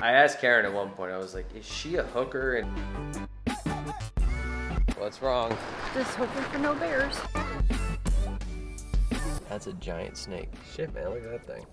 I asked Karen at one point, I was like, is she a hooker? And what's wrong? Just hoping for no bears. That's a giant snake. Shit, man, look at that thing.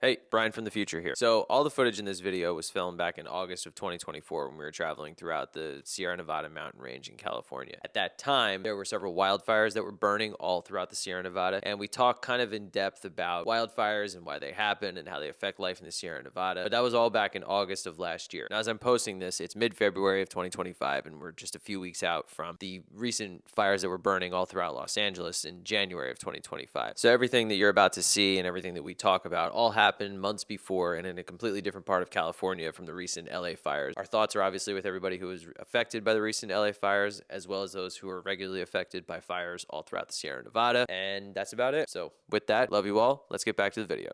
Hey, Bryan from the future here. So all the footage in this video was filmed back in August of 2024 when we were traveling throughout the Sierra Nevada mountain range in California. At that time, there were several wildfires that were burning all throughout the Sierra Nevada, and we talked kind of in depth about wildfires and why they happen and how they affect life in the Sierra Nevada. But that was all back in August of last year. Now, as I'm posting this, it's mid-February of 2025, and we're just a few weeks out from the recent fires that were burning all throughout Los Angeles in January of 2025. So everything that you're about to see and everything that we talk about all happened months before and in a completely different part of California from the recent LA fires. Our thoughts are obviously with everybody who was affected by the recent LA fires, as well as those who are regularly affected by fires all throughout the Sierra Nevada. And that's about it. So with that, love you all. Let's get back to the video.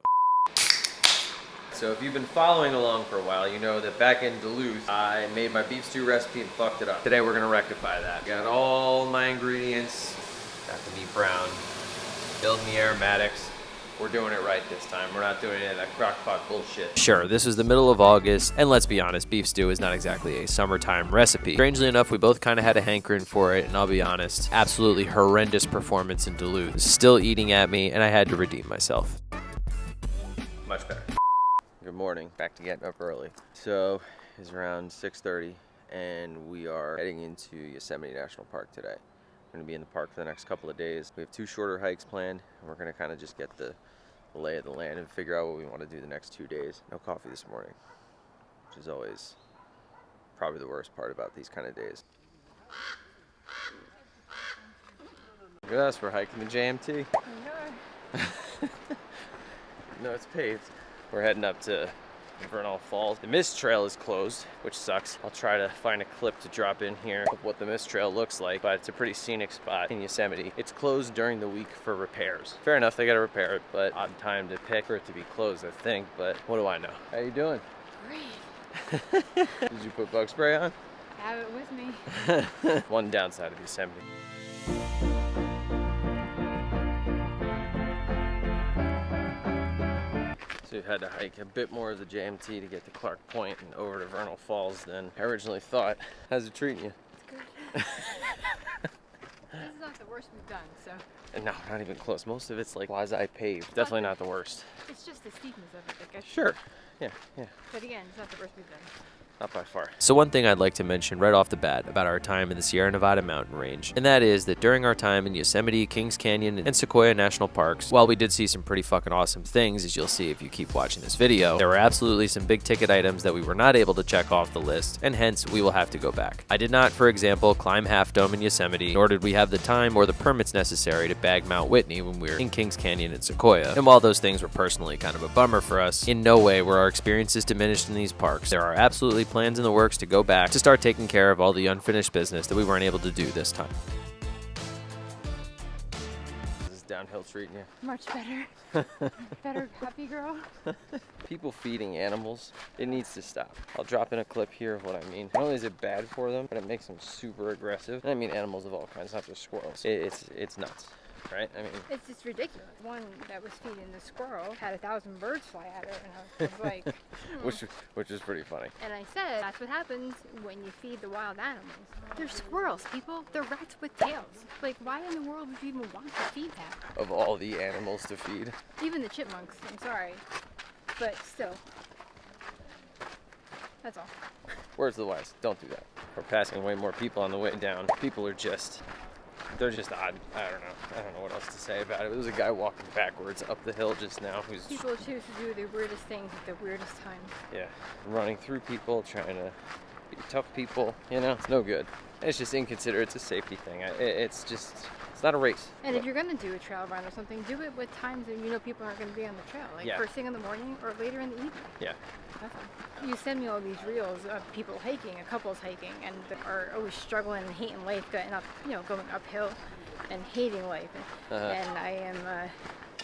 So if you've been following along for a while, you know that back in Duluth, I made my beef stew recipe and fucked it up. Today we're gonna rectify that. Got all my ingredients, got the meat brown, building the aromatics. We're doing it right this time. We're not doing any of that crock-pot bullshit. Sure, this was the middle of August, and let's be honest, beef stew is not exactly a summertime recipe. Strangely enough, we both kind of had a hankering for it, and I'll be honest, absolutely horrendous performance in Duluth. Still eating at me, and I had to redeem myself. Much better. Good morning, back to getting up early. So, it's around 6:30, and we are heading into Yosemite National Park today. We're gonna be in the park for the next couple of days. We have 2 shorter hikes planned, and we're gonna kind of just get the lay of the land and figure out what we want to do the next 2 days. No coffee this morning, which is always probably the worst part about these kind of days. Look at us, we're hiking the JMT. No, it's paved. We're heading up to Vernal Falls. The mist trail is closed, which sucks. I'll try to find a clip to drop in here of what the mist trail looks like, but it's a pretty scenic spot in Yosemite. It's closed during the week for repairs. Fair enough, they gotta repair it, but odd time to pick for it to be closed, I think, but what do I know? How you doing? Great. Did you put bug spray on? I have it with me. One downside of Yosemite. So we've had to hike a bit more of the JMT to get to Clark Point and over to Vernal Falls than I originally thought. How's it treating you? It's good. This is not the worst we've done, so. No, not even close. Most of it's like quasi-paved. Definitely not the worst. It's just the steepness of it that gets. Sure. Yeah. But again, it's not the worst we've done. Not by far. So one thing I'd like to mention right off the bat about our time in the Sierra Nevada mountain range, and that is that during our time in Yosemite, Kings Canyon, and Sequoia National Parks, while we did see some pretty fucking awesome things, as you'll see if you keep watching this video, there were absolutely some big ticket items that we were not able to check off the list, and hence we will have to go back. I did not, for example, climb Half Dome in Yosemite, nor did we have the time or the permits necessary to bag Mount Whitney when we were in Kings Canyon and Sequoia. And while those things were personally kind of a bummer for us, in no way were our experiences diminished in these parks. There are absolutely plans in the works to go back to start taking care of all the unfinished business that we weren't able to do this time. This is downhill treating you. Much better. Better, happy girl. People feeding animals, it needs to stop. I'll drop in a clip here of what I mean. Not only is it bad for them, but it makes them super aggressive. And I mean animals of all kinds, not just squirrels. It's nuts. Right? I mean, it's just ridiculous. One that was feeding the squirrel had 1,000 birds fly at her, and I was like, which is pretty funny. And I said, that's what happens when you feed the wild animals. They're squirrels, people. They're rats with tails. Like, why in the world would you even want to feed that? Of all the animals to feed. Even the chipmunks. I'm sorry, but still. That's all. Words of the wise. Don't do that. We're passing way more people on the way down. People are just. They're just odd. I don't know what else to say about it. There was a guy walking backwards up the hill just now who's... People choose to do the weirdest things at the weirdest times. Yeah. Running through people, trying to be tough people. You know, it's no good. It's just inconsiderate. It's a safety thing. It's not a race. And if you're going to do a trail run or something, do it with times that you know people aren't going to be on the trail. Like first thing in the morning or later in the evening. Yeah. That's all. You send me all these reels of people hiking, couples hiking, and are always struggling and hating life, going uphill and hating life. And I am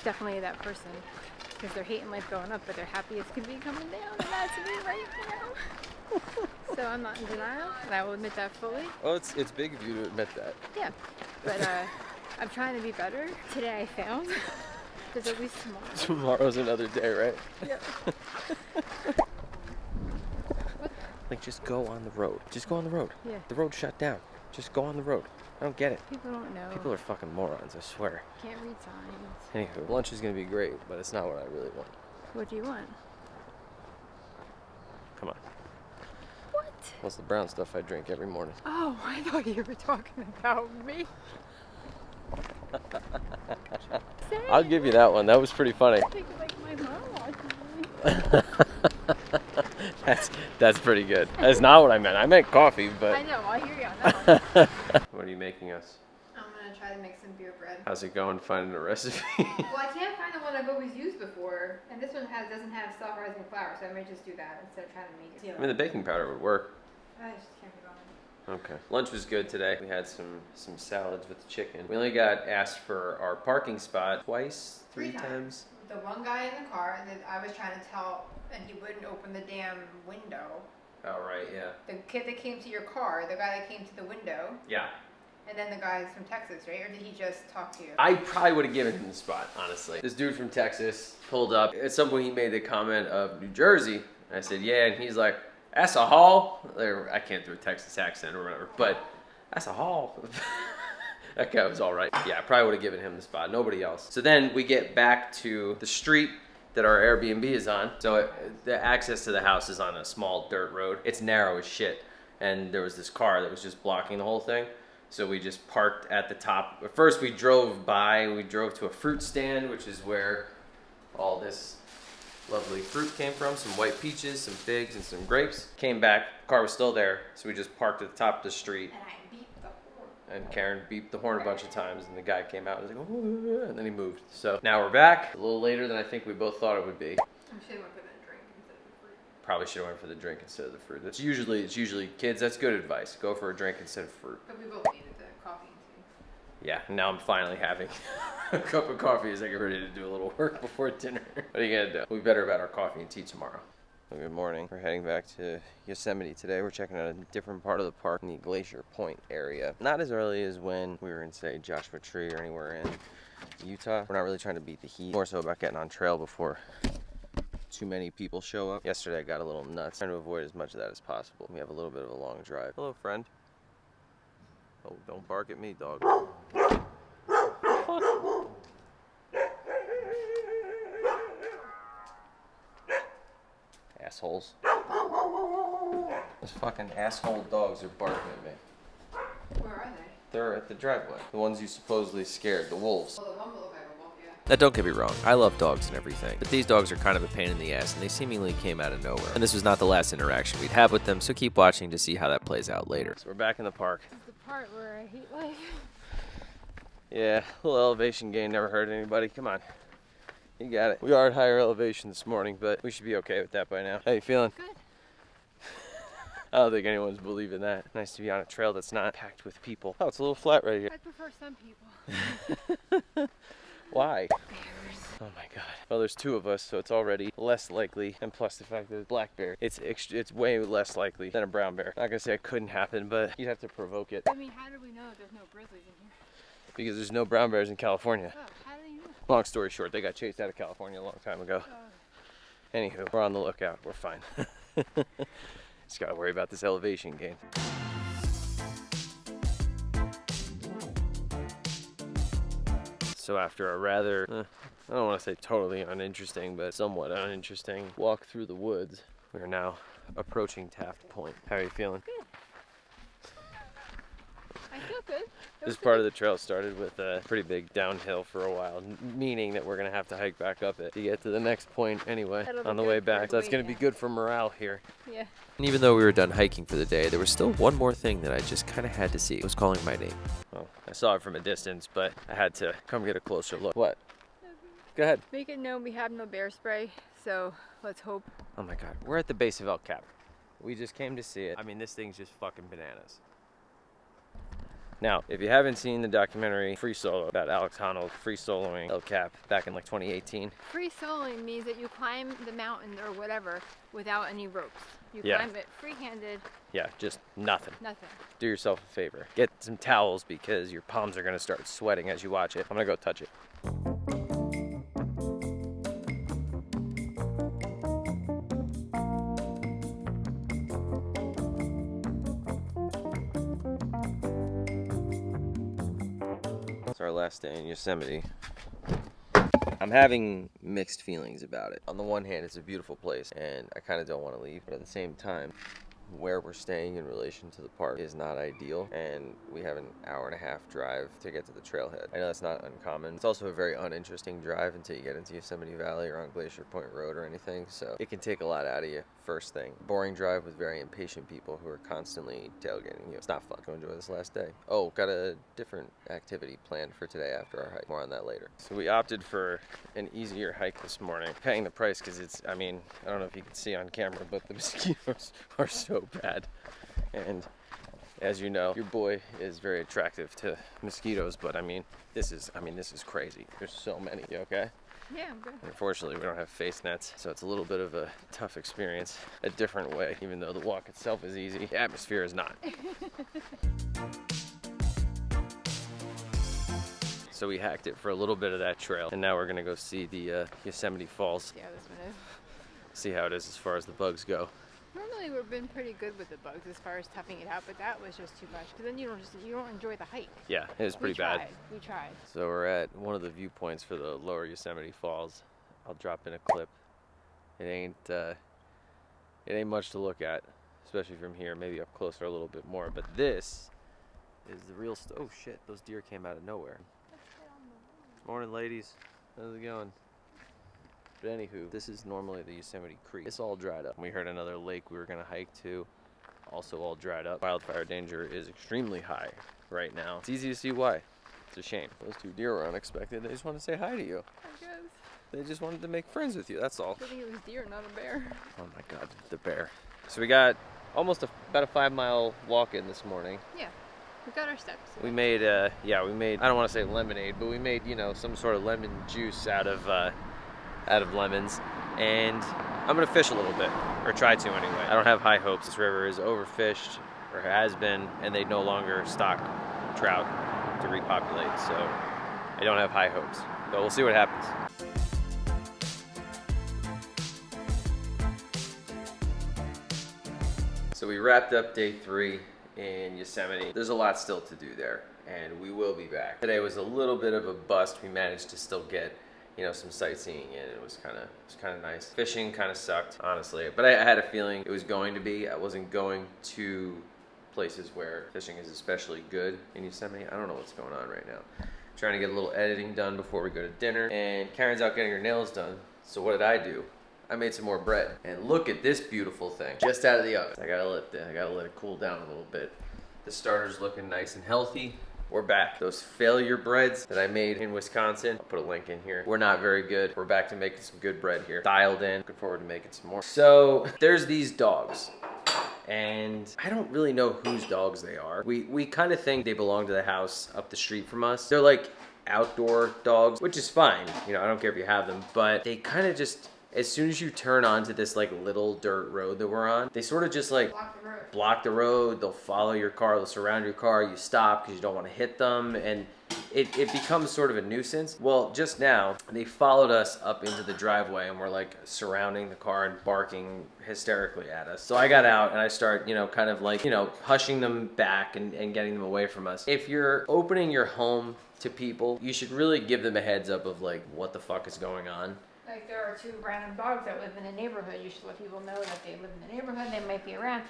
definitely that person, because they're hating life going up, but they're happy as can be coming down, and that's me right now. So so I'm not in denial, and I will admit that fully. Oh, it's big of you to admit that. Yeah, but I'm trying to be better. Today I failed. There's at least tomorrow. Tomorrow's another day, right? Yeah. Like, just go on the road. Just go on the road. Yeah. The road's shut down. Just go on the road. I don't get it. People don't know. People are fucking morons, I swear. Can't read signs. Anywho, lunch is gonna be great, but it's not what I really want. What do you want? Come on. What? What's the brown stuff I drink every morning? Oh, I thought you were talking about me. I'll give you that one. That was pretty funny. I think like my mom watches me. That's pretty good. That's not what I meant. I meant coffee, but. I know, I hear you on that one. What are you making us? I'm gonna try to make some beer bread. How's it going finding a recipe? Well, I can't find the one I've always used before, and this one doesn't have self-rising flour, so I may just do that instead of trying to make it. I mean, the baking powder would work. I just can't be bothered. Okay. Lunch was good today. We had some salads with chicken. We only got asked for our parking spot twice, three times. The one guy in the car that I was trying to tell, and he wouldn't open the damn window. Oh, right, yeah. The kid that came to your car, the guy that came to the window, Yeah. and then the guy from Texas, right? Or did he just talk to you? I probably would have given him the spot, honestly. This dude from Texas pulled up. At some point, he made the comment of New Jersey. And I said, yeah, and he's like, that's a haul. I can't do a Texas accent or whatever, but that's a haul. That guy was all right. Yeah, I probably would have given him the spot, nobody else. So then we get back to the street that our Airbnb is on. So the access to the house is on a small dirt road. It's narrow as shit. And there was this car that was just blocking the whole thing. So we just parked at the top. At first we drove to a fruit stand, which is where all this lovely fruit came from. Some white peaches, some figs, and some grapes. Came back, car was still there. So we just parked at the top of the street. And I beeped the horn. And Karen beeped the horn a bunch of times, and the guy came out and was like, oh, and then he moved. So now we're back, a little later than I think we both thought it would be. I should have went for the drink instead of the fruit. Probably should have went for the drink instead of the fruit. It's usually kids, that's good advice. Go for a drink instead of fruit. But we both needed the coffee and tea. Yeah, and now I'm finally having a cup of coffee as I get ready to do a little work before dinner. What are you gonna do? We'll be better about our coffee and tea tomorrow. Good morning. We're heading back to Yosemite today. We're checking out a different part of the park in the Glacier Point area. Not as early as when we were in, say, Joshua Tree or anywhere in Utah. We're not really trying to beat the heat. More so about getting on trail before too many people show up. Yesterday I got a little nuts. Trying to avoid as much of that as possible. We have a little bit of a long drive. Hello, friend. Oh, don't bark at me, dog. Assholes. Those fucking asshole dogs are barking at me. Where are they? They're at the driveway. The ones you supposedly scared, the wolves. Well, the one will look like a wolf, yeah. Now, don't get me wrong, I love dogs and everything, but these dogs are kind of a pain in the ass, and they seemingly came out of nowhere. And this was not the last interaction we'd have with them, so keep watching to see how that plays out later. So we're back in the park. This is the part where I hate life. Yeah, a little elevation gain never hurt anybody. Come on. You got it. We are at higher elevation this morning, but we should be okay with that by now. How you feeling? Good. I don't think anyone's believing that. Nice to be on a trail that's not packed with people. Oh, it's a little flat right here. I prefer some people. Why? Bears. Oh my god. Well, there's two of us, so it's already less likely. And plus the fact that it's black bear, it's way less likely than a brown bear. Not gonna say it couldn't happen, but you'd have to provoke it. I mean, how do we know there's no grizzlies in here? Because there's no brown bears in California. Oh, how do you know? Long story short, they got chased out of California a long time ago. Anywho, we're on the lookout. We're fine. Just gotta worry about this elevation gain. So after a rather, I don't want to say totally uninteresting, but somewhat uninteresting walk through the woods, we are now approaching Taft Point. How are you feeling? Good. I feel good. This part of the trail started with a pretty big downhill for a while, meaning that we're gonna have to hike back up it to get to the next point anyway on the way back. So that's gonna be good for morale here. Yeah. And even though we were done hiking for the day, there was still one more thing that I just kind of had to see. It was calling my name. Well, I saw it from a distance, but I had to come get a closer look. What? Go ahead. Make it known we have no bear spray, so let's hope. Oh my god, we're at the base of El Cap. We just came to see it. I mean, this thing's just fucking bananas. Now, if you haven't seen the documentary Free Solo about Alex Honnold free soloing El Cap back in like 2018. Free soloing means that you climb the mountain or whatever without any ropes. You Yeah. climb it free-handed, Yeah, just nothing. nothing. Do yourself a favor. Get some towels because your palms are gonna start sweating as you watch it. I'm gonna go touch it. It's our last day in Yosemite. I'm having mixed feelings about it. On the one hand, it's a beautiful place and I kind of don't want to leave, but at the same time, where we're staying in relation to the park is not ideal, and we have an hour-and-a-half drive to get to the trailhead. I know that's not uncommon. It's also a very uninteresting drive until you get into Yosemite Valley or on Glacier Point Road or anything, so it can take a lot out of you first thing. Boring drive with very impatient people who are constantly tailgating you. It's not fun. Go enjoy this last day. Oh, got a different activity planned for today after our hike. More on that later. So we opted for an easier hike this morning. Paying the price because it's, I mean, I don't know if you can see on camera, but the mosquitoes are so bad. And as you know, your boy is very attractive to mosquitoes, but I mean, this is crazy. There's so many. You okay? Yeah, I'm good. Unfortunately, we don't have face nets, so it's a little bit of a tough experience, a different way, even though the walk itself is easy. The atmosphere is not. So we hacked it for a little bit of that trail, and now we're gonna go see the Yosemite Falls. Yeah, this one is. See how it is as far as the bugs go. Normally we've been pretty good with the bugs as far as toughing it out, but that was just too much. Because then you don't enjoy the hike. Yeah, it was pretty bad. We tried. So we're at one of the viewpoints for the lower Yosemite Falls. I'll drop in a clip. It ain't much to look at, especially from here. Maybe up closer a little bit more. But this is the real oh shit! Those deer came out of nowhere. Morning, ladies. How's it going? But anywho, this is normally the Yosemite Creek. It's all dried up. We heard another lake we were gonna hike to, also all dried up. Wildfire danger is extremely high right now. It's easy to see why. It's a shame. Those two deer were unexpected. They just wanted to say hi to you. I guess. They just wanted to make friends with you, that's all. I think it was deer, not a bear. Oh my God, the bear. So we got almost about a 5-mile walk in this morning. Yeah, we got our steps. We made, I don't want to say lemonade, but we made, some sort of lemon juice out of lemons, and I'm gonna fish a little bit, or try to anyway. I don't have high hopes. This river is overfished, or has been, and they no longer stock trout to repopulate, so I don't have high hopes, but we'll see what happens. So we wrapped up day 3 in Yosemite. There's a lot still to do there, and we will be back. Today was a little bit of a bust. We managed to still get some sightseeing in. It was kind of nice. Fishing kind of sucked, honestly, but I had a feeling it was going to be. I wasn't going to places where fishing is especially good in Yosemite. I don't know what's going on right now. Trying to get a little editing done before we go to dinner, and Karen's out getting her nails done. So what did I do? I made some more bread, and look at this beautiful thing, just out of the oven. I gotta let it cool down a little bit. The starter's looking nice and healthy. We're back. Those failure breads that I made in Wisconsin, I'll put a link in here, were not very good. We're back to making some good bread here. Dialed in. Looking forward to making some more. So there's these dogs, and I don't really know whose dogs they are. We kind of think they belong to the house up the street from us. They're like outdoor dogs, which is fine. I don't care if you have them, but they kind of just, as soon as you turn onto this like little dirt road that we're on, they sort of just like block the road. They'll follow your car, they'll surround your car, you stop because you don't want to hit them, and it becomes sort of a nuisance. Well, just now, they followed us up into the driveway and were like surrounding the car and barking hysterically at us. So I got out and I start, kind of like, hushing them back and getting them away from us. If you're opening your home to people, you should really give them a heads up of like, what the fuck is going on. Like there are 2 random dogs that live in the neighborhood. You should let people know that they live in the neighborhood. They might be around.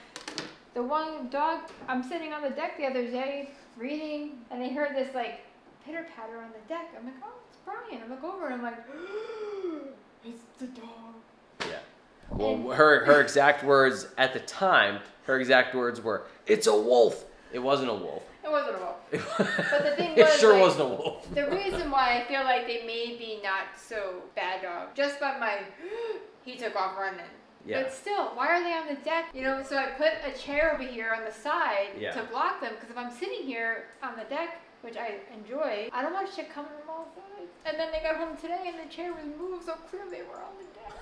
The one dog, I'm sitting on the deck the other day reading, and they heard this like pitter patter on the deck. I'm like, oh, it's Bryan. I look over and I'm like, it's the dog. Yeah. Well, her exact words at the time, were, "It's a wolf." It wasn't a wolf. It wasn't a wolf. But the thing it was, sure wasn't a wolf. The reason why I feel like they may be not so bad dog, just by my, he took off running. Yeah. But still, why are they on the deck? So I put a chair over here on the side to block them, because if I'm sitting here on the deck, which I enjoy, I don't want shit coming from all sides. And then they got home today and the chair was moved, so clearly they were on the deck.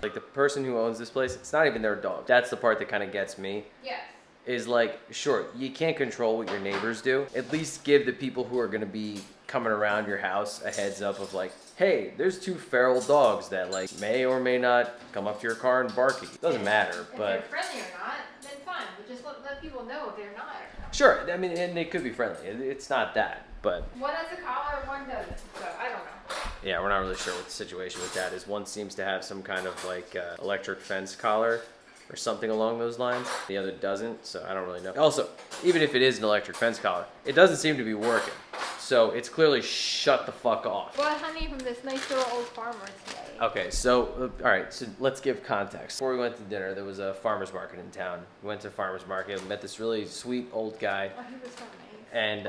Like the person who owns this place, it's not even their dog. That's the part that kind of gets me. Yes. Is like, sure, you can't control what your neighbors do. At least give the people who are gonna be coming around your house a heads up of like, hey, there's 2 feral dogs that like may or may not come up to your car and bark at you. Doesn't matter, but if they're friendly or not, then fine. But just let people know if they're not. Sure, I mean, and they could be friendly. It's not that, but one has a collar, one doesn't. So I don't know. yeah, we're not really sure what the situation with that is. One seems to have some kind of like electric fence collar or something along those lines. The other doesn't, so I don't really know. Also, even if it is an electric fence collar, it doesn't seem to be working. So it's clearly shut the fuck off. Well, honey, from this nice little old farmer today. Okay, so, all right, so let's give context. Before we went to dinner, there was a farmer's market in town. We went to a farmer's market, met this really sweet old guy. Oh, he was so nice. And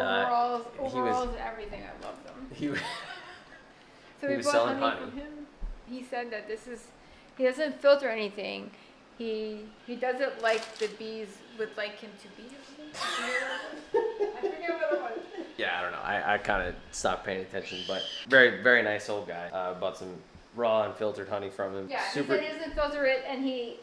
overalls and everything, I loved them. So he we was bought selling honey honey. from him. He said that he doesn't filter anything. He doesn't like the bees would like him to be or something. I forget what it was. Yeah, I don't know. I kind of stopped paying attention, but very, very nice old guy. Bought some raw unfiltered honey from him. Yeah, Super. he said he doesn't filter it, and shit.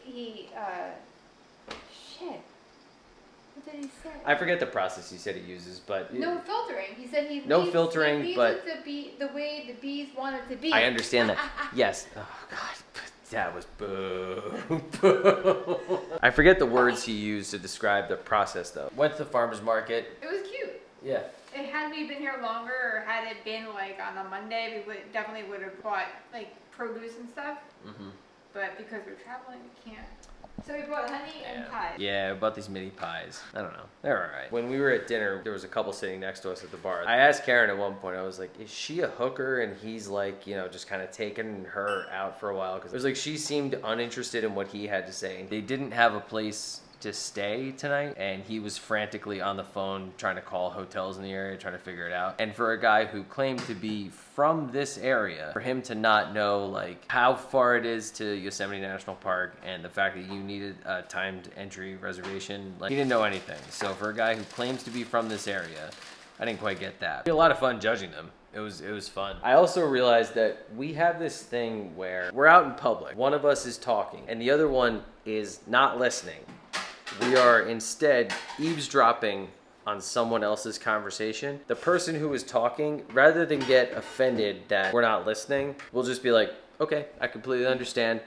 What did he say? I forget the process he said he uses, but No filtering. He said he no leaves, filtering, he leaves but it the way the bees want it to be. I understand that. Yes. Oh God, that was boo. Boo. I forget the words he used to describe the process, though. Went to the farmer's market. It was cute. Yeah. Had we been here longer, or had it been like on a Monday, we definitely would have bought like produce and stuff. Mm-hmm. But because we're traveling, we can't. So we bought honey and pies. Yeah, I bought these mini pies. I don't know. They're all right. When we were at dinner, there was a couple sitting next to us at the bar. I asked Karen at one point, I was like, is she a hooker? And he's like, you know, just kind of taking her out for a while. Because it was like she seemed uninterested in what he had to say. They didn't have a place to stay tonight, and he was frantically on the phone trying to call hotels in the area, trying to figure it out. And for a guy who claimed to be from this area, for him to not know like how far it is to Yosemite National Park and the fact that you needed a timed entry reservation, like he didn't know anything. So for a guy who claims to be from this area, I didn't quite get that. We had a lot of fun judging them. It was fun. I also realized that we have this thing where we're out in public. One of us is talking and the other one is not listening. We are instead eavesdropping on someone else's conversation. The person who is talking, rather than get offended that we're not listening, will just be like, okay, I completely understand.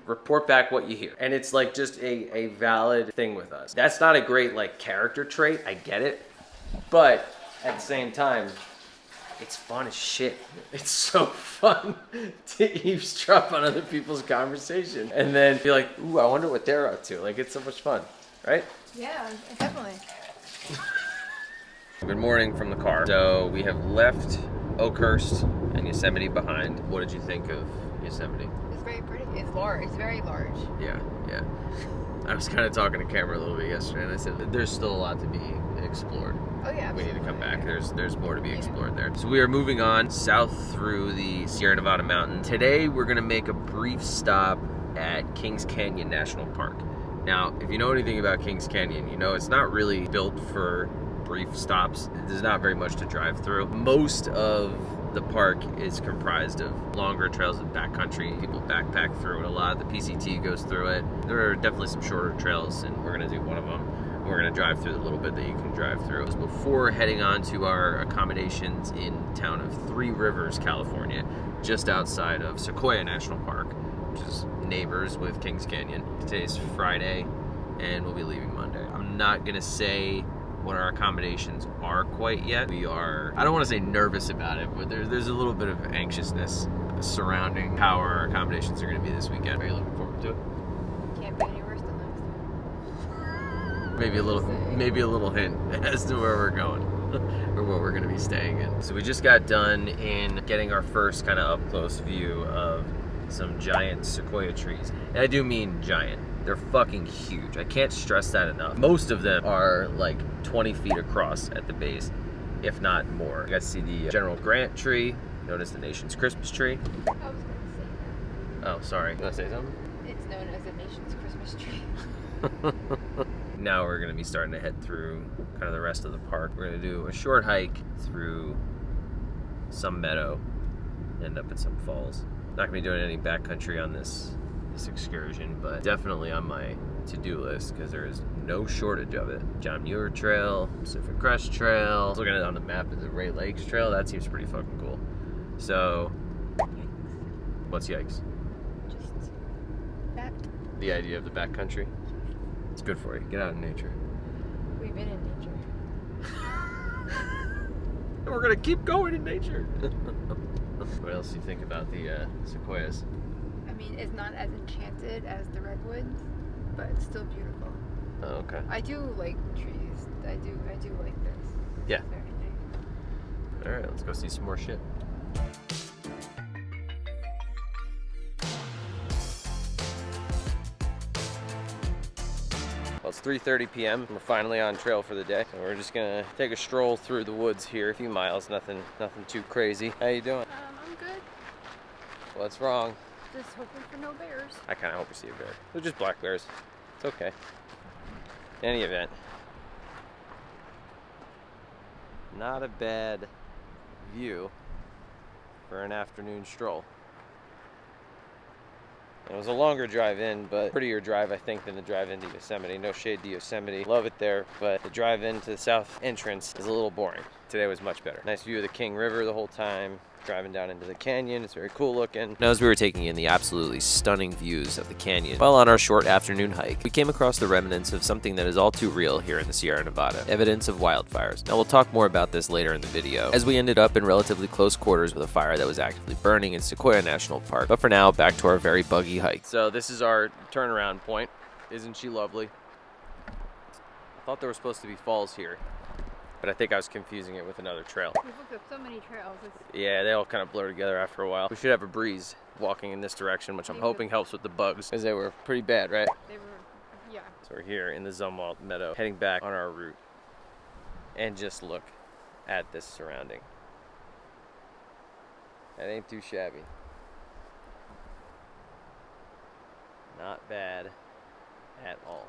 Report back what you hear. And it's like just a valid thing with us. That's not a great like character trait, I get it. But at the same time, it's fun as shit. It's so fun to eavesdrop on other people's conversation and then be like, ooh, I wonder what they're up to. Like, it's so much fun, right? Yeah, definitely. Good morning from the car. So we have left Oakhurst and Yosemite behind. What did you think of Yosemite? It's very pretty. It's large. It's very large. Yeah. I was kind of talking to camera a little bit yesterday and I said, there's still a lot to be explored. Oh yeah, we need to come back. There's more to be explored there. So we are moving on south through the Sierra Nevada mountain. Today we're gonna make a brief stop at Kings Canyon National Park. Now, if you know anything about Kings Canyon, you know it's not really built for brief stops. There's not very much to drive through. Most of the park is comprised of longer trails of backcountry. People backpack through it a lot. The PCT goes through it. There are definitely some shorter trails, and we're gonna do one of them. We're gonna drive through the little bit that you can drive through. Before heading on to our accommodations in town of Three Rivers, California, just outside of Sequoia National Park, which is neighbors with Kings Canyon. Today's Friday, and we'll be leaving Monday. I'm not gonna say what our accommodations are quite yet. We are, I don't wanna say nervous about it, but there's a little bit of anxiousness surrounding how our accommodations are gonna be this weekend. Are you looking forward to it? Can't be any worse than last time. Maybe a little hint as to where we're going or what we're going to be staying in. So we just got done in getting our first kind of up close view of some giant sequoia trees. And I do mean giant. They're fucking huge. I can't stress that enough. Most of them are like 20 feet across at the base, if not more. You got to see the General Grant tree, known as the nation's Christmas tree. I was going to say that. Oh, sorry. Did I say something? It's known as the nation's Christmas tree. Now we're going to be starting to head through kind of the rest of the park. We're going to do a short hike through some meadow, end up at some falls. Not gonna be doing any backcountry on this excursion, but definitely on my to-do list because there is no shortage of it. John Muir Trail, Pacific Crest Trail. I was looking at it on the map as the Ray Lakes Trail. That seems pretty fucking cool. So, what's yikes? Just that. The idea of the backcountry. It's good for you. Get out in nature. We've been in nature. And we're gonna keep going in nature. What else do you think about the sequoias? I mean, it's not as enchanted as the redwoods, but it's still beautiful. Oh, okay. I do like trees. I do like this. Yeah. It's very nice. All right, let's go see some more shit. Well, it's 3:30 p.m. We're finally on trail for the day. So we're just gonna take a stroll through the woods here. A few miles, nothing too crazy. How you doing? I'm good. What's wrong? Just hoping for no bears. I kind of hope we see a bear. They're just black bears. It's okay. In any event, not a bad view for an afternoon stroll. It was a longer drive in, but prettier drive, I think, than the drive into Yosemite. No shade to Yosemite. Love it there, but the drive into the south entrance is a little boring. Today was much better. Nice view of the King River the whole time. Driving down into the canyon, it's very cool looking. Now, as we were taking in the absolutely stunning views of the canyon while on our short afternoon hike, we came across the remnants of something that is all too real here in the Sierra Nevada: evidence of wildfires. Now, we'll talk more about this later in the video, as we ended up in relatively close quarters with a fire that was actively burning in Sequoia National Park. But for now, back to our very buggy hike. So this is our turnaround point. Isn't she lovely? I thought there were supposed to be falls here, but I think I was confusing it with another trail. We've looked up so many trails. Yeah, they all kind of blur together after a while. We should have a breeze walking in this direction, which I'm hoping helps with the bugs, because they were pretty bad, right? They were, yeah. So we're here in the Zumwalt Meadow, heading back on our route. And just look at this surrounding. That ain't too shabby. Not bad at all.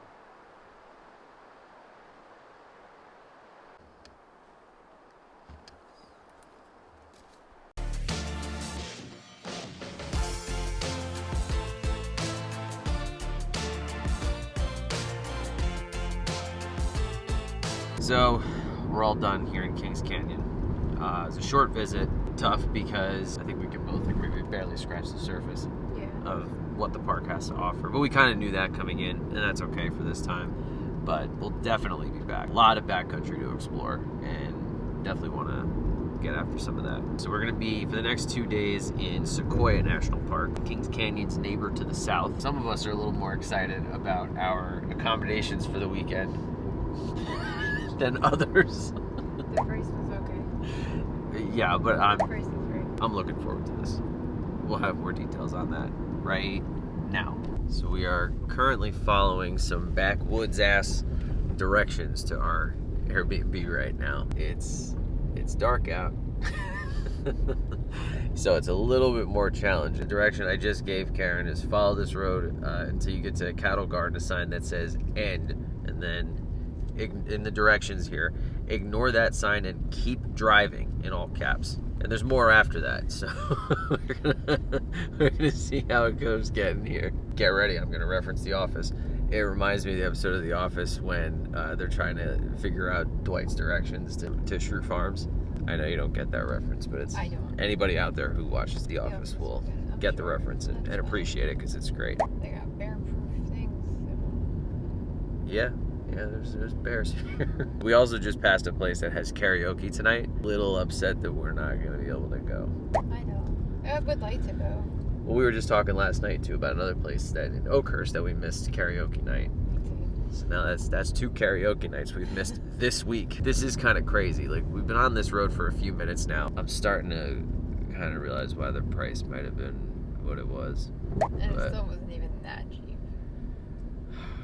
So, we're all done here in Kings Canyon. It was a short visit, tough because I think we can both agree we barely scratched the surface of what the park has to offer. But we kind of knew that coming in, and that's okay for this time. But we'll definitely be back. A lot of backcountry to explore, and definitely want to get after some of that. So we're going to be, for the next 2 days, in Sequoia National Park, Kings Canyon's neighbor to the south. Some of us are a little more excited about our accommodations for the weekend than others. The price was okay. Yeah, but The price was great. I'm looking forward to this. We'll have more details on that right now. So we are currently following some backwoods ass directions to our Airbnb right now. It's dark out. So it's a little bit more challenging. The direction I just gave Karen is follow this road until you get to a cattle guard, a sign that says end, and then in the directions here, ignore that sign and keep driving in all caps. And there's more after that, so we're gonna see how it goes getting here. Get ready, I'm gonna reference The Office. It reminds me of the episode of The Office when they're trying to figure out Dwight's directions to Shrew Farms. I know you don't get that reference, but it's anybody out there who watches The Office will get the reference and appreciate it because it's great. They got bear-proof things. Yeah, there's bears here. We also just passed a place that has karaoke tonight. Little upset that we're not going to be able to go. I know. I would like to go. Well, we were just talking last night too about another place that in Oakhurst that we missed karaoke night. So now that's 2 karaoke nights we've missed this week. This is kind of crazy. Like, we've been on this road for a few minutes now. I'm starting to kind of realize why the price might have been what it was. And it still wasn't even that cheap.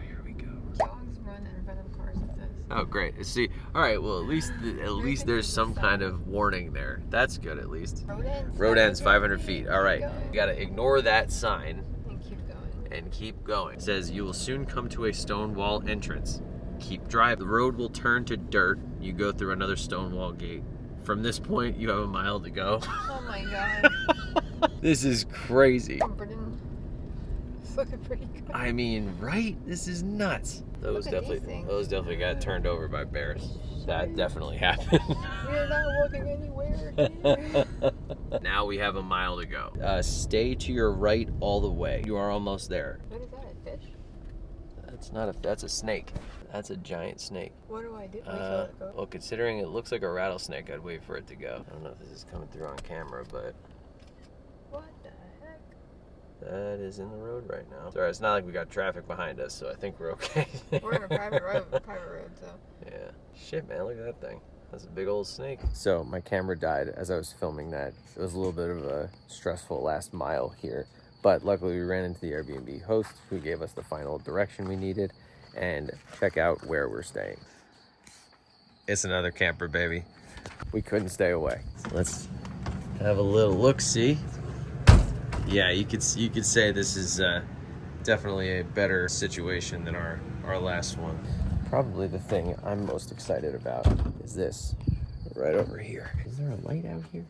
Here we go. Dogs run in front of cars, it says. Oh, great. See, all right. Well, at least there's some kind of warning there. That's good, at least. Road ends 500 feet. All right. You gotta ignore that sign and keep going. It says you will soon come to a stone wall entrance. Keep driving. The road will turn to dirt. You go through another stone wall gate. from this point, you have a mile to go. Oh my god. This is crazy. It's looking pretty good. I mean, right? This is nuts. Those definitely got turned over by bears. That definitely happened. We're not walking anywhere. Now we have a mile to go. Stay to your right all the way. You are almost there. What is that, a fish? That's a snake. That's a giant snake. What do I do? Wait till it goes. Well, considering it looks like a rattlesnake, I'd wait for it to go. I don't know if this is coming through on camera, but What the heck? that is in the road right now. Sorry, it's not like we got traffic behind us, so I think we're okay. We're in a private road, so. Yeah. Shit, man, look at that thing. That's a big old snake. So my camera died as I was filming that. It was a little bit of a stressful last mile here, but luckily we ran into the Airbnb host who gave us the final direction we needed and check out where we're staying. It's another camper, baby. We couldn't stay away. So let's have a little look-see. Yeah, you could say this is definitely a better situation than our last one. Probably the thing I'm most excited about is this right over here. Is there a light out here?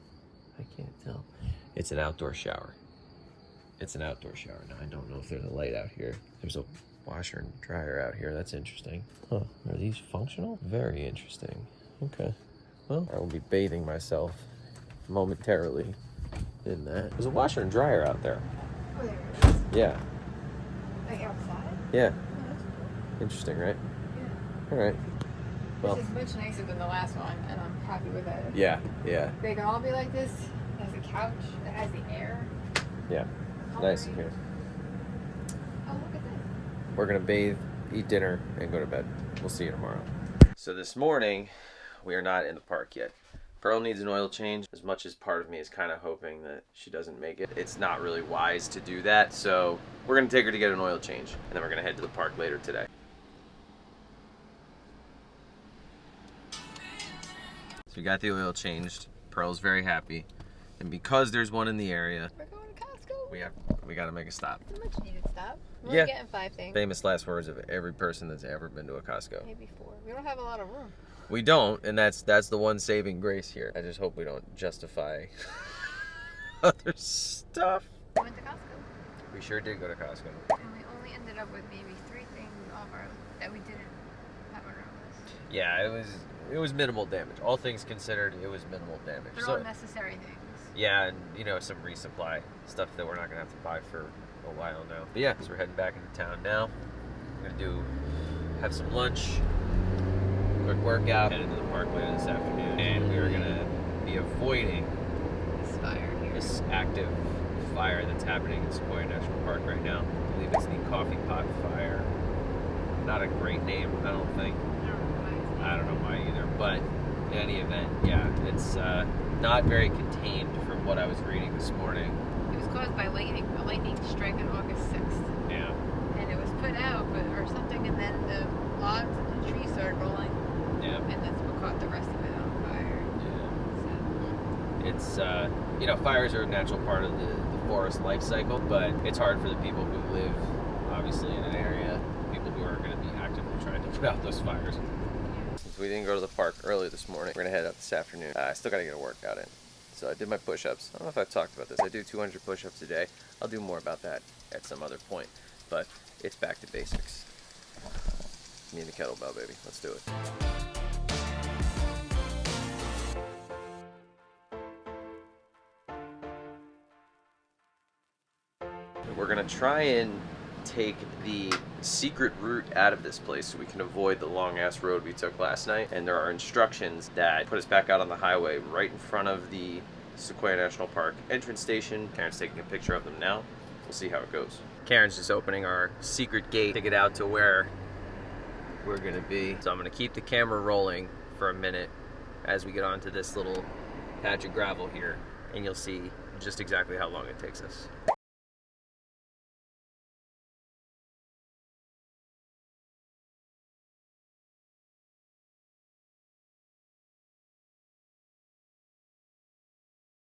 I can't tell. It's an outdoor shower. It's an outdoor shower. Now, I don't know if there's a light out here. There's a washer and dryer out here. That's interesting. Huh, are these functional? Very interesting. Okay. Well, I will be bathing myself momentarily in that. There's a washer and dryer out there. Oh, there it is. Yeah. Like outside? Yeah. Oh, that's cool. Interesting, right? Yeah. All right. Well, This is much nicer than the last one, and I'm happy with it. yeah, yeah, They can all be like this. It has a couch. It has the air. yeah. Nice in here. Oh, look at this. We're gonna bathe, eat dinner, and go to bed. We'll see you tomorrow. So this morning, we are not in the park yet. Pearl needs an oil change. As much as part of me is kind of hoping that she doesn't make it, it's not really wise to do that. So we're gonna take her to get an oil change, and then we're gonna head to the park later today. So we got the oil changed. Pearl's very happy, and because there's one in the area, We're going to Costco. we gotta make a stop. It's a much needed stop. We're Yeah. only getting 5 things. Famous last words of every person that's ever been to a Costco. Maybe 4. We don't have a lot of room. We don't, and that's the one saving grace here. I just hope we don't justify other stuff. We went to Costco. We sure did go to Costco. And we only ended up with maybe 3 things off our that we didn't have on our list. Yeah, it was minimal damage. All things considered, it was minimal damage. They're all necessary things. yeah, and some resupply stuff that we're not gonna have to buy for a while now. But yeah, so we're heading back into town now. We're gonna have some lunch, quick workout, head into the park later this afternoon, and we are gonna be avoiding This fire here. this active fire that's happening in Sequoia National Park right now. I believe it's the Coffee Pot Fire. Not a great name, I don't think. I don't know why either, but in any event, yeah, it's not very contained from what I was reading this morning. It was caused by a lightning strike on August 6th. Yeah. And it was put out, or something, and then the logs and the trees started rolling. Yeah. And that's what caught the rest of it on fire. Yeah. It's, fires are a natural part of the forest life cycle, but it's hard for the people who live, obviously, in an area, people who are going to be actively trying to put out those fires. Since we didn't go to the park early this morning, we're going to head out this afternoon. I still got to get a workout in. So I did my push-ups. I don't know if I've talked about this. I do 200 push-ups a day. I'll do more about that at some other point, but it's back to basics. Me and the kettlebell, baby. Let's do it. We're gonna try and take the secret route out of this place so we can avoid the long ass road we took last night. And there are instructions that put us back out on the highway right in front of the Sequoia National Park entrance station. Karen's taking a picture of them now. We'll see how it goes. Karen's just opening our secret gate to get out to where we're gonna be. So I'm gonna keep the camera rolling for a minute as we get onto this little patch of gravel here, and you'll see just exactly how long it takes us.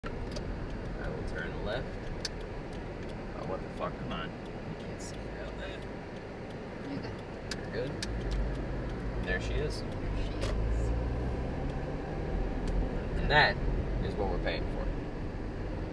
I will turn left. Oh, what the fuck? Come on. You can't see her out there. You're good. You're good. And there she is. There she is. And that is what we're paying for.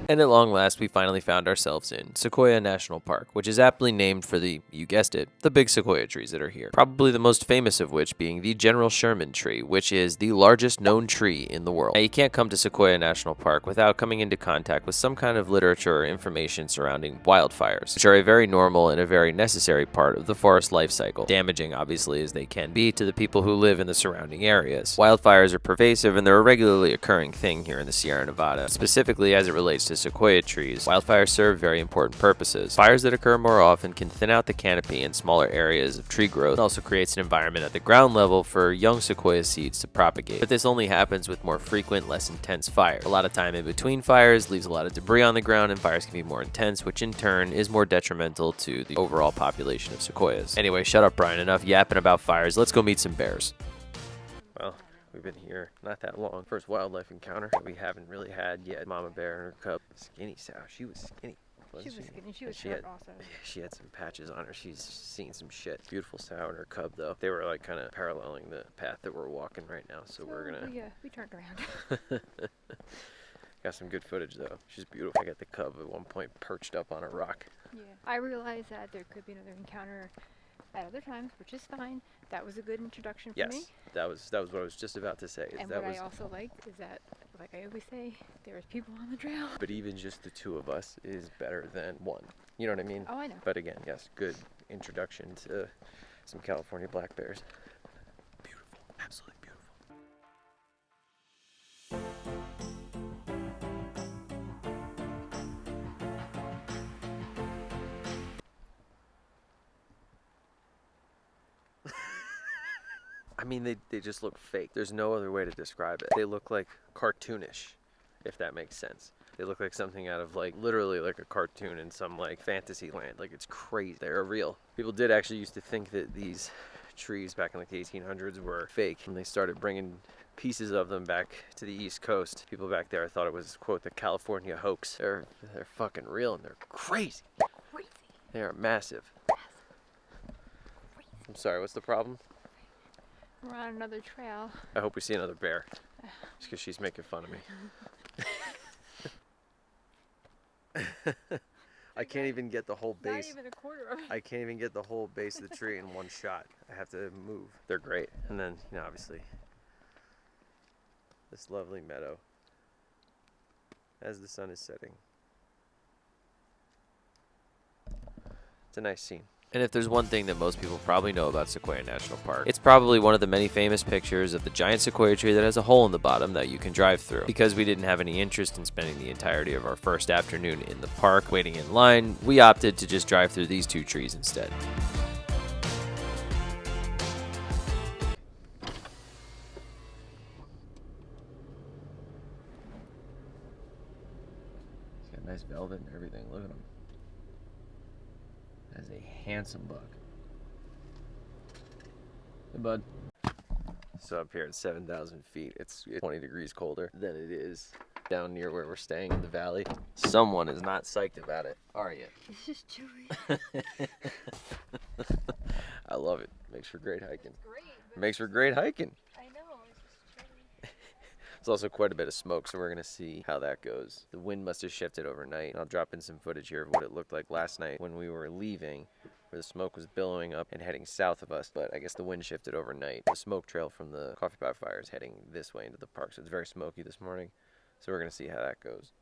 And at long last, we finally found ourselves in Sequoia National Park, which is aptly named for the, you guessed it, the big sequoia trees that are here. Probably the most famous of which being the General Sherman tree, which is the largest known tree in the world. Now, you can't come to Sequoia National Park without coming into contact with some kind of literature or information surrounding wildfires, which are a very normal and a very necessary part of the forest life cycle, damaging obviously as they can be to the people who live in the surrounding areas. Wildfires are pervasive and they're a regularly occurring thing here in the Sierra Nevada, specifically as it relates to sequoia trees. Wildfires serve very important purposes. Fires that occur more often can thin out the canopy in smaller areas of tree growth. It also creates an environment at the ground level for young sequoia seeds to propagate. But this only happens with more frequent, less intense fires. A lot of time in between fires leaves a lot of debris on the ground, and fires can be more intense, which in turn is more detrimental to the overall population of sequoias. Anyway, shut up, Brian. Enough yapping about fires. Let's go meet some bears. Well, we've been here not that long. First wildlife encounter that we haven't really had yet. Mama bear and her cub. Skinny sow. She was skinny. She was skinny. She was short also. She had some patches on her. She's seen some shit. Beautiful sow and her cub though. They were like kind of paralleling the path that we're walking right now. So we're gonna. We turned around. Got some good footage though. She's beautiful. I got the cub at one point perched up on a rock. Yeah. I realized that there could be another encounter at other times, which is fine. That was a good introduction for me. Yes, that was what I was just about to say. And what I also liked is that, like I always say, there was people on the trail. But even just the two of us is better than one. You know what I mean? Oh, I know. But again, yes, good introduction to some California black bears. Beautiful, absolutely beautiful. I mean, they just look fake. There's no other way to describe it. They look like cartoonish, if that makes sense. They look like something out of like literally like a cartoon in some like fantasy land. Like it's crazy. They're real. People did actually used to think that these trees back in like the 1800s were fake. When they started bringing pieces of them back to the East Coast, people back there thought it was, quote, the California hoax. They're fucking real and they're crazy. Crazy. They are massive. I'm sorry, what's the problem? We're on another trail. I hope we see another bear. Just because she's making fun of me. I can't even get the whole base. Not even a quarter of it. I can't even get the whole base of the tree in one shot. I have to move. They're great. And then, you know, obviously, this lovely meadow as the sun is setting. It's a nice scene. And if there's one thing that most people probably know about Sequoia National Park, it's probably one of the many famous pictures of the giant sequoia tree that has a hole in the bottom that you can drive through. Because we didn't have any interest in spending the entirety of our first afternoon in the park waiting in line, we opted to just drive through these two trees instead. It's got nice velvet and everything. Look at him. That's a handsome buck. Hey, bud. So up here at 7,000 feet, it's 20 degrees colder than it is down near where we're staying in the valley. Someone is not psyched about it, are you? It's just chilly. I love it. Makes for great hiking. It's great. Makes for great hiking. I know. It's just chilly. There's also quite a bit of smoke, so we're going to see how that goes. The wind must have shifted overnight. I'll drop in some footage here of what it looked like last night when we were leaving, where the smoke was billowing up and heading south of us, but I guess the wind shifted overnight. The smoke trail from the coffee pot fire is heading this way into the park, so it's very smoky this morning. So we're going to see how that goes.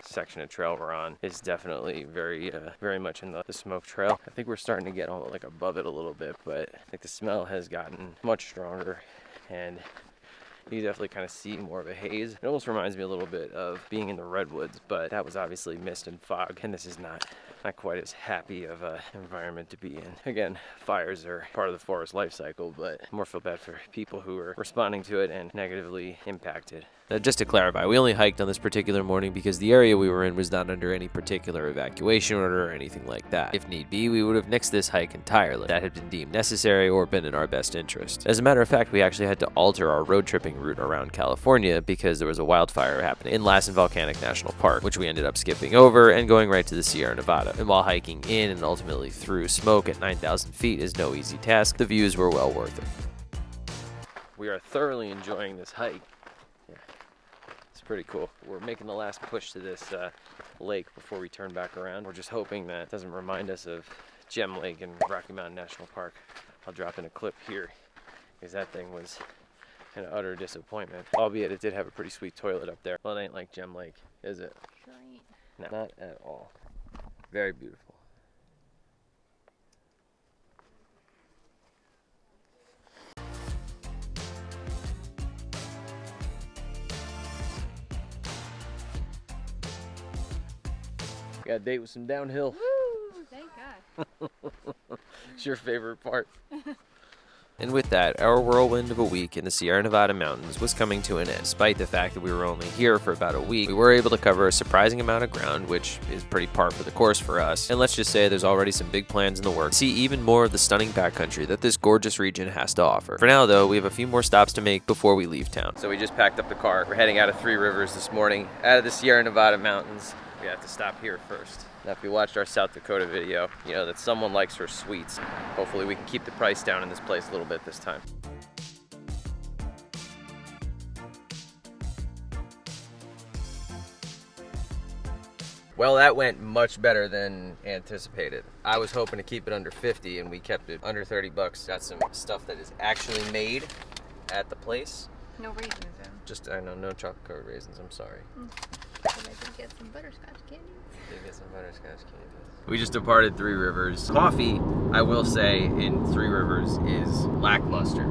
Section of trail we're on is definitely very much in the smoke trail. I think we're starting to get on like above it a little bit, but I think the smell has gotten much stronger and you definitely kind of see more of a haze. It almost reminds me a little bit of being in the Redwoods, but that was obviously mist and fog, and this is not quite as happy of an environment to be in. Again, fires are part of the forest life cycle, but I more feel bad for people who are responding to it and negatively impacted. Just to clarify, we only hiked on this particular morning because the area we were in was not under any particular evacuation order or anything like that. If need be, we would have nixed this hike entirely. That had been deemed necessary or been in our best interest. As a matter of fact, we actually had to alter our road tripping route around California because there was a wildfire happening in Lassen Volcanic National Park, which we ended up skipping over and going right to the Sierra Nevada. And while hiking in and ultimately through smoke at 9,000 feet is no easy task, the views were well worth it. We are thoroughly enjoying this hike. It's pretty cool. We're making the last push to this lake before we turn back around. We're just hoping that it doesn't remind us of Gem Lake and Rocky Mountain National Park. I'll drop in a clip here because that thing was an utter disappointment. Albeit it did have a pretty sweet toilet up there. Well, it ain't like Gem Lake, is it? Sure ain't. No, not at all. Very beautiful. Got a date with some downhill. Woo! Thank God. It's your favorite part. And with that, our whirlwind of a week in the Sierra Nevada mountains was coming to an end. Despite the fact that we were only here for about a week, we were able to cover a surprising amount of ground, which is pretty par for the course for us. And let's just say there's already some big plans in the works to see even more of the stunning backcountry that this gorgeous region has to offer. For now, though, we have a few more stops to make before we leave town. So we just packed up the car. We're heading out of Three Rivers this morning, out of the Sierra Nevada mountains. We have to stop here first. Now, if you watched our South Dakota video, you know that someone likes her sweets. Hopefully we can keep the price down in this place a little bit this time. Well, that went much better than anticipated. I was hoping to keep it under 50 and we kept it under 30 bucks. Got some stuff that is actually made at the place. No raisins though. Just, I know, no chocolate covered raisins, I'm sorry. I did get some butterscotch candy. Did get some butterscotch candy. We just departed Three Rivers. Coffee, I will say, in Three Rivers is lackluster.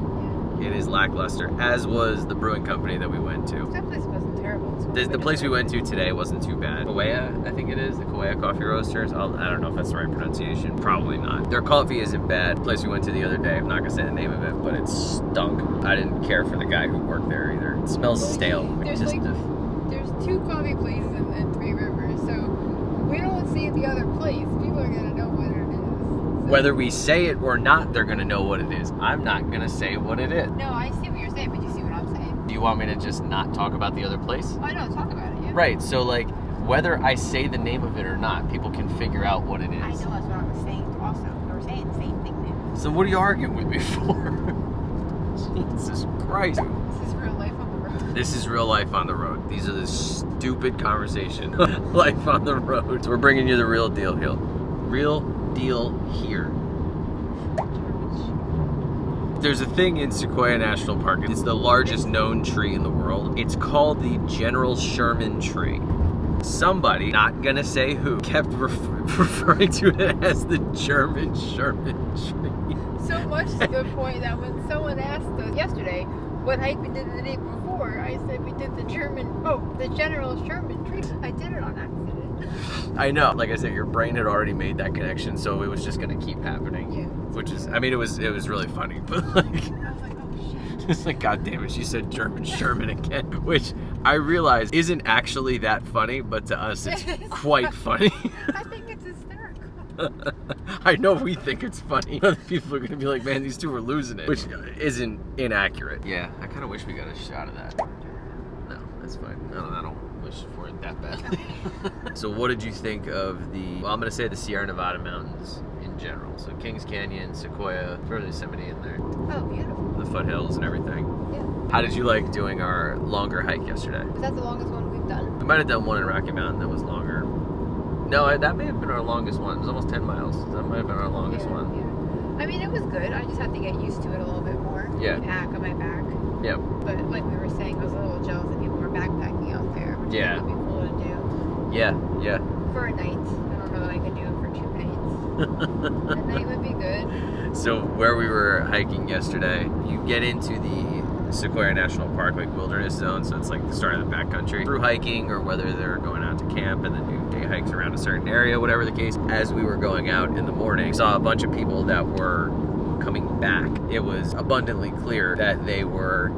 It is lackluster, as was the brewing company that we went to. That place wasn't terrible. The place we went to today wasn't too bad. Sequoia, I think it is, the Sequoia Coffee Roasters. I don't know if that's the right pronunciation. Probably not. Their coffee isn't bad. The place we went to the other day, I'm not gonna say the name of it, but it stunk. I didn't care for the guy who worked there either. It smells stale. There's two coffee places in Three Rivers, so we don't see the other place. People are gonna know what it is. So. Whether we say it or not, they're gonna know what it is. I'm not gonna say what it is. No, I see what you're saying, but you see what I'm saying? Do you want me to just not talk about the other place? Oh, I know, talk about it, yeah. Right, so like, whether I say the name of it or not, people can figure out what it is. I know, that's what I was saying also. We were saying the same thing now. So what are you arguing with me for? Jesus Christ. This is real life on the road. This is real life on the road. These are the stupid conversation. Life on the road. So we're bringing you the real deal here. Real deal here. There's a thing in Sequoia National Park. It's the largest known tree in the world. It's called the General Sherman tree. Somebody, not gonna say who, kept referring to it as the German Sherman tree. So much to the point that when someone asked us yesterday what hike we did the day before, I said we did the General Sherman tree. I did it on accident. I know. Like I said, your brain had already made that connection, so it was just gonna keep happening. Yeah. Which is, I mean, it was really funny, but like, I was like, oh shit. it's like, God damn it, she said German Sherman again, which I realize isn't actually that funny, but to us it's quite funny. I think it's hysterical. I know we think it's funny. Other people are gonna be like, man, these two are losing it, which isn't inaccurate. Yeah, I kind of wish we got a shot of that. No, that's fine. I don't wish for it that badly. So what did you think of well, I'm gonna say the Sierra Nevada mountains in general. So Kings Canyon, Sequoia, throw Yosemite in there. Oh, beautiful. The foothills and everything. Yeah. How did you like doing our longer hike yesterday? Was that the longest one we've done? We might have done one in Rocky Mountain that was longer. No, that may have been our longest one. It was almost 10 miles. That might have been our longest one. Yeah. I mean, it was good. I just had to get used to it a little bit more. Yeah. Pack on my back. Yep. But like we were saying, I was a little jealous that people were backpacking out there, which Yeah. would be cool to do. Yeah, yeah. For a night. I don't know that I could do it for 2 nights. A night would be good. So where we were hiking yesterday, you get into the Sequoia National Park, like wilderness zone, so it's like the start of the backcountry. Through hiking, or whether they're going out to camp and then do day hikes around a certain area, whatever the case. As we were going out in the morning, we saw a bunch of people that were coming back. It was abundantly clear that they were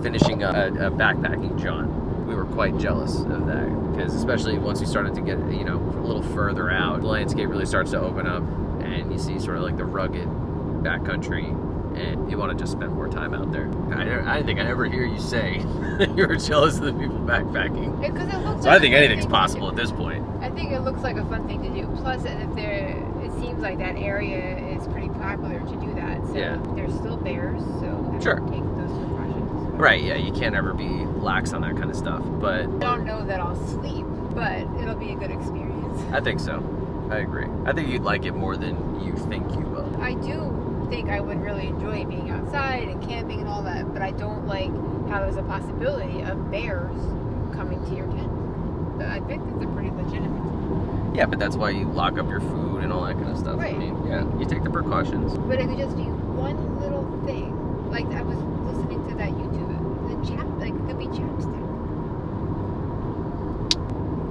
finishing a backpacking jaunt. we were quite jealous of that, because especially once we started to get, you know, a little further out, the landscape really starts to open up, and you see sort of like the rugged backcountry, and you want to just spend more time out there. I think I ever hear you say you were jealous of the people backpacking. Because it looks So like I think anything's possible at this point. I think it looks like a fun thing to do. Plus, and if it seems like that area is pretty popular to do that. So Yeah. there's still bears, so have Sure. to take those precautions. Right, yeah, you can't ever be lax on that kind of stuff, but I don't know that I'll sleep, but it'll be a good experience. I think so. I agree. I think you'd like it more than you think you will. I do think I would really enjoy being outside and camping and all that, but I don't like how there's a possibility of bears coming to your tent. But I think that's a pretty legitimate. Yeah, but that's why you lock up your food and all that kind of stuff. Right. I mean, yeah, you take the precautions. But it could just be one little thing. Like I was listening to that YouTube, like it could be chapstick.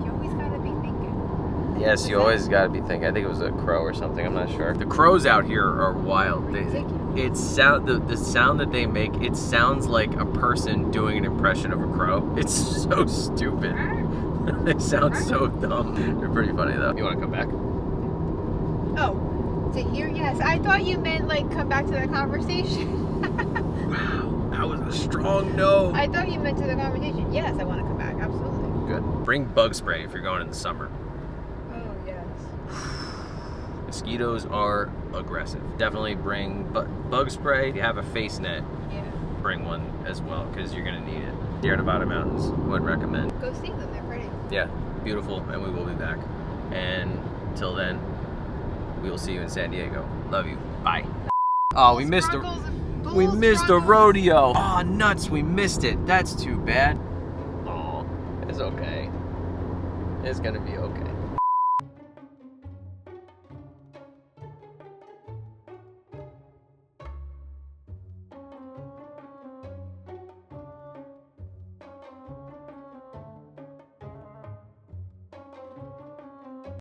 You always gotta be thinking. Yes, you always got to be thinking. I think it was a crow or something. I'm not sure. The crows out here are wild. The sound that they make, it sounds like a person doing an impression of a crow. It's so stupid. They sound so dumb. They're pretty funny though. You want to come back? Oh, to hear? Yes. I thought you meant like come back to the conversation. Wow, that was a strong no. I thought you meant to the conversation. Yes, I want to come back. Absolutely. Good. Bring bug spray if you're going in the summer. Oh yes. Mosquitoes are aggressive. Definitely bring bug spray. If you have a face net, Yeah. bring one as well, because you're gonna need it. Sierra Nevada mountains, would recommend. Go see them. They're pretty. Yeah, beautiful, and we will be back. And until then, we will see you in San Diego. Love you. Bye. Oh, we missed the rodeo. Oh, nuts, we missed it. That's too bad. Oh, it's okay. It's gonna be okay.